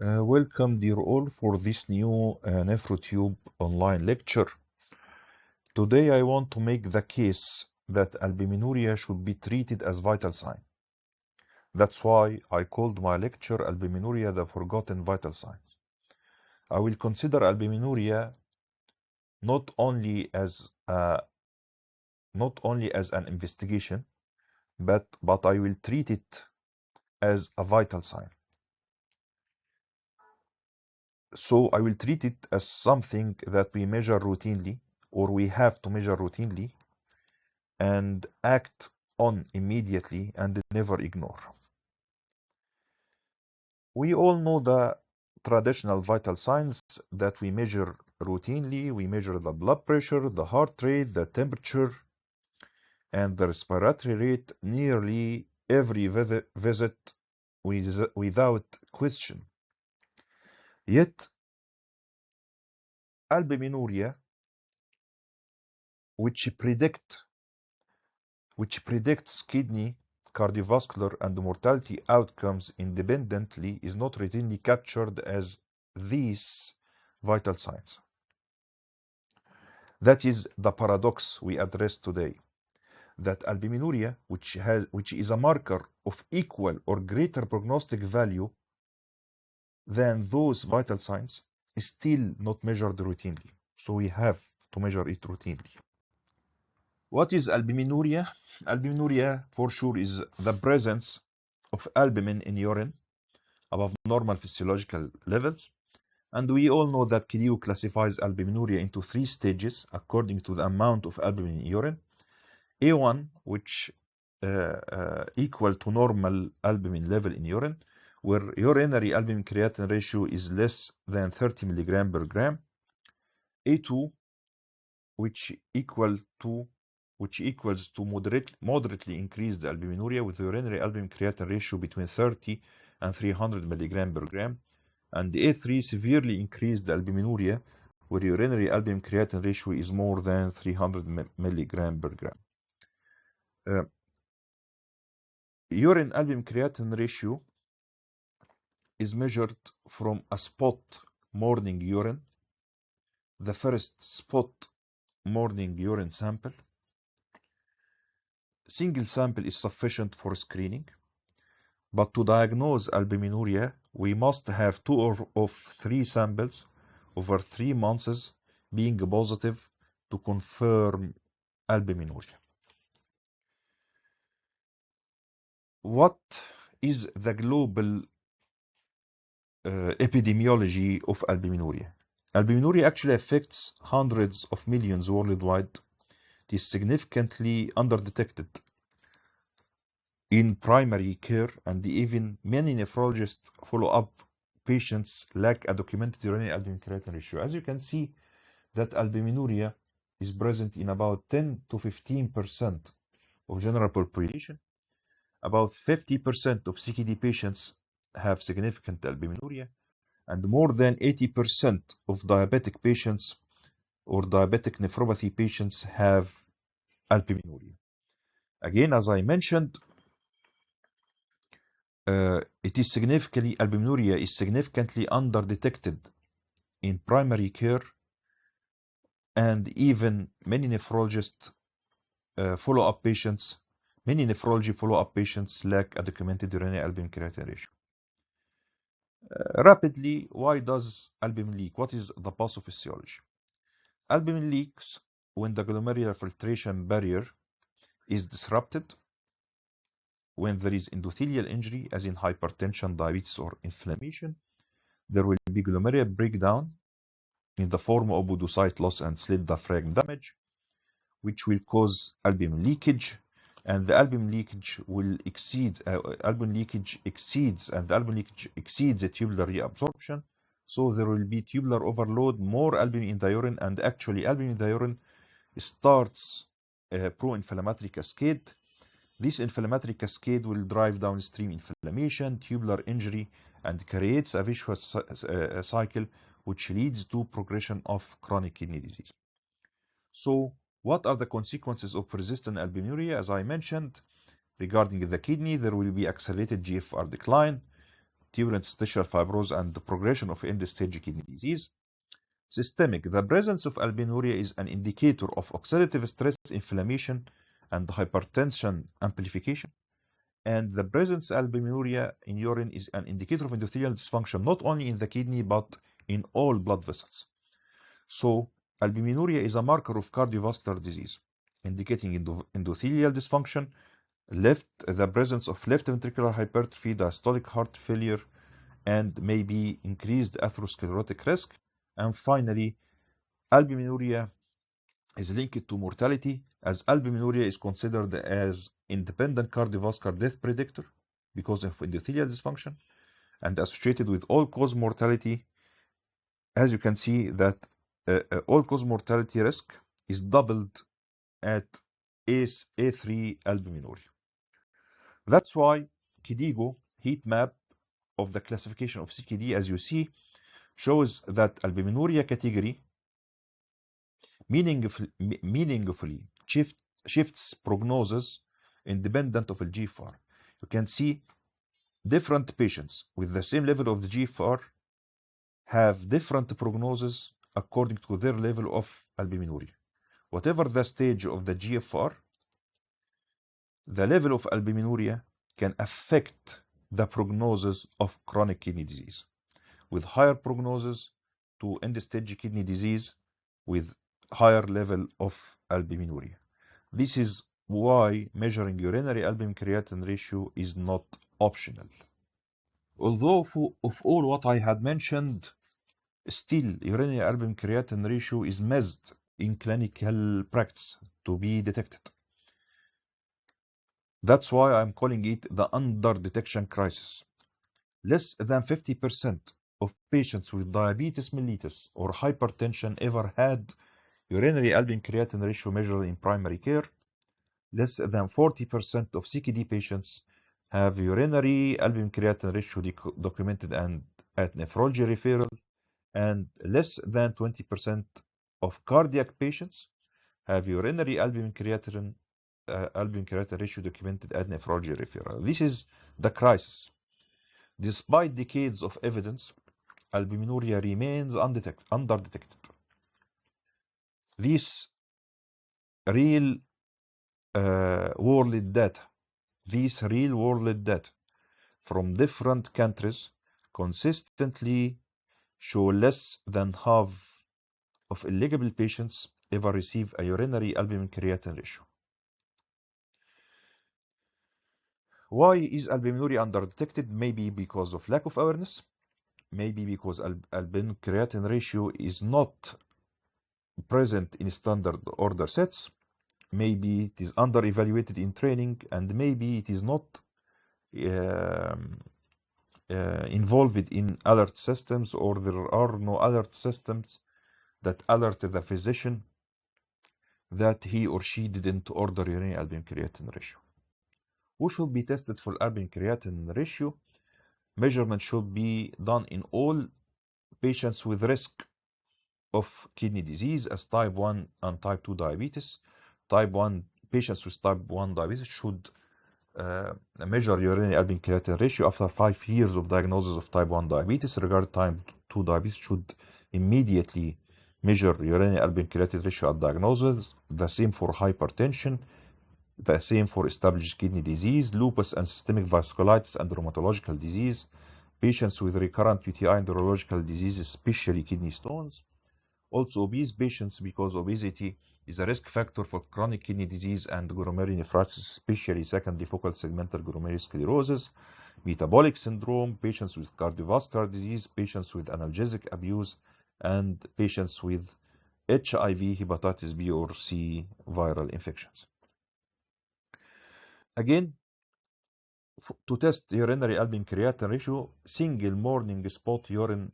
Welcome, dear all, for this new NephroTube online lecture. Today, I want to make the case that albuminuria should be treated as vital sign. That's why I called my lecture Albuminuria, the Forgotten Vital Signs. I will consider albuminuria not only as an investigation, but I will treat it as a vital sign. So I will treat it as something that we measure routinely, or we have to measure routinely, and act on immediately and never ignore. We all know the traditional vital signs that we measure routinely. We measure the blood pressure, the heart rate, the temperature, and the respiratory rate nearly every visit without question. Yet, albuminuria, which predicts kidney, cardiovascular, and mortality outcomes independently, is not routinely captured as these vital signs. That is the paradox we address today, that albuminuria, which is a marker of equal or greater prognostic value than those vital signs, is still not measured routinely. So we have to measure it routinely. What is albuminuria? Albuminuria, for sure, is the presence of albumin in urine above normal physiological levels. And we all know that KDIGO classifies albuminuria into 3 stages according to the amount of albumin in urine. A1, which equal to normal albumin level in urine, where urinary albumin creatinine ratio is less than 30 mg per gram. A2, which equals to moderately increased albuminuria with urinary albumin creatinine ratio between 30 and 300 mg per gram. And A3, severely increased albuminuria, where urinary albumin creatinine ratio is more than 300 mg per gram. Urine albumin creatinine ratio is measured from a spot morning urine, the first spot morning urine sample. Single sample is sufficient for screening, but to diagnose albuminuria, we must have 2 of 3 samples over 3 months being positive to confirm albuminuria. What is the global epidemiology of albuminuria? Albuminuria actually affects hundreds of millions worldwide. It is significantly underdetected in primary care, and even many nephrologists follow-up patients lack a documented urinary albumin creatinine ratio. As you can see, that albuminuria is present in about 10 to 15% of general population. About 50% of CKD patients have significant albuminuria, and more than 80% of diabetic patients or diabetic nephropathy patients have albuminuria. Again, as I mentioned, albuminuria is significantly underdetected in primary care, and even many nephrology follow-up patients lack a documented urinary albumin creatinine ratio. Rapidly, why does albumin leak? What is the pathophysiology? Albumin leaks when the glomerular filtration barrier is disrupted, when there is endothelial injury, as in hypertension, diabetes, or inflammation. There will be glomerular breakdown in the form of podocyte loss and slit diaphragm damage, which will cause albumin leakage, and the albumin leakage exceeds the tubular reabsorption. So there will be tubular overload, more albumin in the urine, and actually albumin in the urine starts a pro-inflammatory cascade. This inflammatory cascade will drive downstream inflammation, tubular injury, and creates a vicious cycle which leads to progression of chronic kidney disease. So what are the consequences of persistent albuminuria? As I mentioned, regarding the kidney, there will be accelerated GFR decline, tubular interstitial fibrosis, and the progression of end-stage kidney disease. Systemic. The presence of albuminuria is an indicator of oxidative stress, inflammation, and hypertension amplification. And the presence of albuminuria in urine is an indicator of endothelial dysfunction, not only in the kidney, but in all blood vessels. So, albuminuria is a marker of cardiovascular disease, indicating endothelial dysfunction, the presence of left ventricular hypertrophy, diastolic heart failure, and maybe increased atherosclerotic risk. And finally, albuminuria is linked to mortality, as albuminuria is considered as independent cardiovascular death predictor because of endothelial dysfunction and associated with all-cause mortality. As you can see that all-cause mortality risk is doubled at A3 albuminuria. That's why KDIGO heat map of the classification of CKD, as you see, shows that albuminuria category meaningfully shifts prognosis independent of the GFR. You can see different patients with the same level of the GFR have different prognosis according to their level of albuminuria. Whatever the stage of the GFR, the level of albuminuria can affect the prognosis of chronic kidney disease, with higher prognosis to end-stage kidney disease with higher level of albuminuria. This is why measuring urinary albumin-creatinine ratio is not optional. Although of all what I had mentioned, still urinary albumin-creatinine ratio is missed in clinical practice to be detected. That's why I'm calling it the under-detection crisis. Less than 50% of patients with diabetes mellitus or hypertension ever had urinary albumin-creatinine ratio measured in primary care. Less than 40% of CKD patients have urinary albumin-creatinine ratio documented and at nephrology referral, and less than 20% of cardiac patients have urinary albumin-creatinine ratio documented at nephrology referral. This is the crisis. Despite decades of evidence, albuminuria remains under-detected. These real world data from different countries consistently show less than half of eligible patients ever receive a urinary albumin-creatinine ratio. Why is albuminuria under-detected? Maybe because of lack of awareness, maybe because albumin-creatinine ratio is not present in standard order sets, maybe it is under-evaluated in training, and maybe it is not involved in alert systems, or there are no alert systems that alert the physician that he or she didn't order urinary albumin-creatinine ratio. Who should be tested for albumin-creatinine ratio? Measurement should be done in all patients with risk of kidney disease as type 1 and type 2 diabetes. Patients with type 1 diabetes should measure urinary albumin-creatinine ratio after 5 years of diagnosis of type 1 diabetes. Regarding type 2 diabetes, should immediately measure urinary albumin-creatinine ratio at diagnosis. The same for hypertension. The same for established kidney disease, lupus and systemic vasculitis and rheumatological disease, patients with recurrent UTI and urological disease, especially kidney stones. Also obese patients, because obesity is a risk factor for chronic kidney disease and glomerulonephritis, especially secondary focal segmental glomerulosclerosis. Metabolic syndrome, patients with cardiovascular disease, patients with analgesic abuse, and patients with HIV, hepatitis B or C viral infections. Again, to test urinary albumin-creatinine ratio, single morning spot urine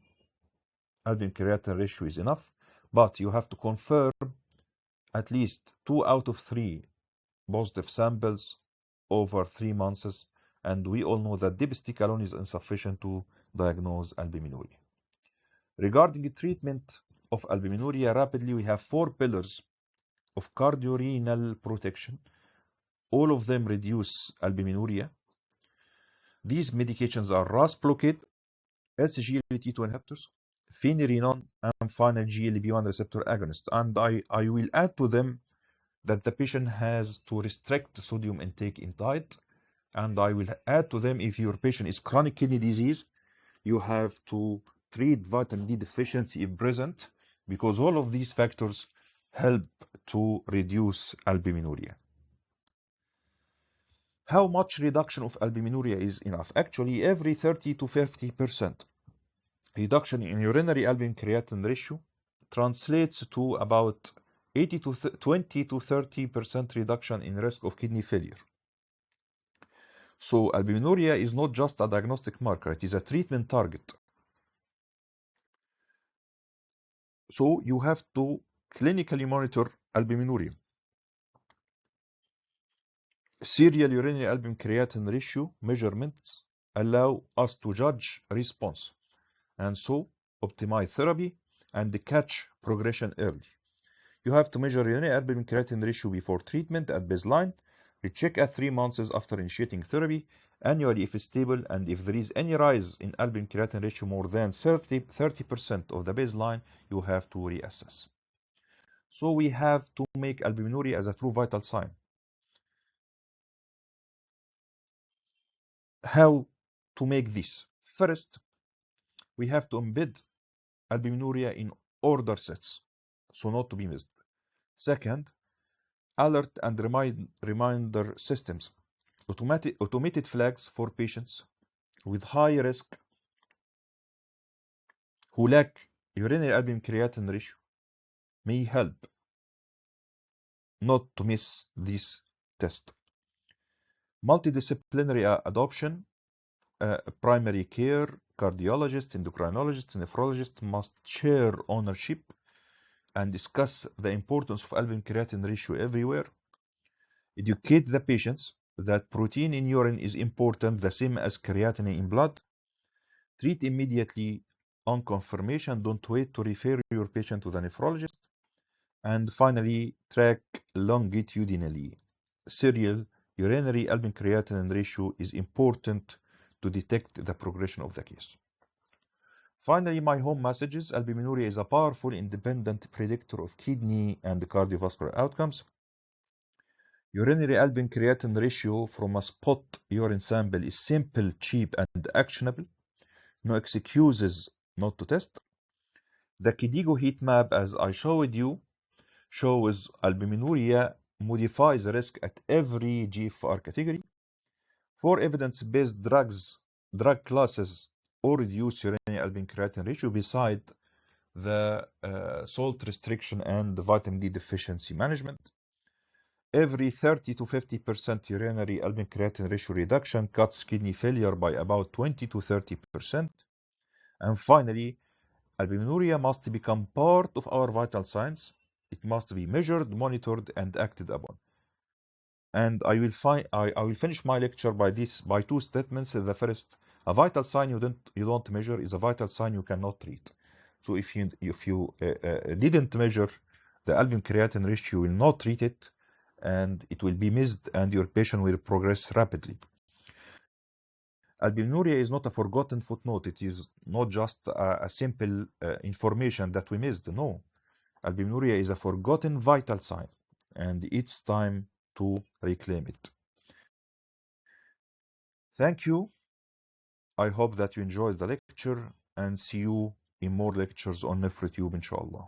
albumin-creatinine ratio is enough, but you have to confirm at least 2 out of 3 positive samples over 3 months, and we all know that dipstick alone is insufficient to diagnose albuminuria. Regarding the treatment of albuminuria, rapidly we have 4 pillars of cardiorenal protection. All of them reduce albuminuria. These medications are RAS blockade, SGLT2 inhibitors, phenylalanine, and final GLP-1 receptor agonist. And I will add to them that the patient has to restrict sodium intake in diet. And I will add to them, if your patient is chronic kidney disease, you have to treat vitamin D deficiency if present, because all of these factors help to reduce albuminuria. How much reduction of albuminuria is enough? Actually, every 30 to 50% reduction in urinary albumin-creatinine ratio translates to about 20 to 30% reduction in risk of kidney failure. So albuminuria is not just a diagnostic marker, it is a treatment target. So you have to clinically monitor albuminuria. Serial urinary albumin-creatinine ratio measurements allow us to judge response and so optimize therapy and catch progression early. You have to measure urinary albumin-creatinine ratio before treatment at baseline, recheck at 3 months after initiating therapy, annually if stable, and if there is any rise in albumin-creatinine ratio more than 30% of the baseline, you have to reassess. So we have to make albuminuria as a true vital sign. How to make this? First, we have to embed albuminuria in order sets, so not to be missed. Second, alert and reminder systems, automated flags for patients with high risk who lack urinary albumin-creatinine ratio may help not to miss this test. Multidisciplinary adoption, primary care, cardiologists, endocrinologists, nephrologists must share ownership and discuss the importance of albumin-creatinine ratio everywhere. Educate the patients that protein in urine is important, the same as creatinine in blood. Treat immediately on confirmation. Don't wait to refer your patient to the nephrologist. And finally, track longitudinally. Serial urinary albumin-creatinine ratio is important to detect the progression of the case. Finally, my home message is albuminuria is a powerful independent predictor of kidney and cardiovascular outcomes. Urinary albumin-creatinine ratio from a spot urine sample is simple, cheap, and actionable. No excuses not to test. The KDIGO heat map, as I showed you, shows albuminuria modifies risk at every GFR category. For evidence-based drug classes or reduce urinary albumin-creatinine ratio beside the salt restriction and the vitamin D deficiency management. Every 30 to 50% urinary albumin-creatinine ratio reduction cuts kidney failure by about 20 to 30%. And finally, albuminuria must become part of our vital signs. It must be measured, monitored, and acted upon. And I will finish my lecture by two statements. The first, a vital sign you don't measure is a vital sign you cannot treat. So if you didn't measure the albumin-creatinine ratio, you will not treat it, and it will be missed, and your patient will progress rapidly. Albuminuria is not a forgotten footnote. It is not just a simple information that we missed. No, albuminuria is a forgotten vital sign, and it's time to reclaim it. Thank you. I hope that you enjoyed the lecture, and see you in more lectures on NephroTube, inshallah.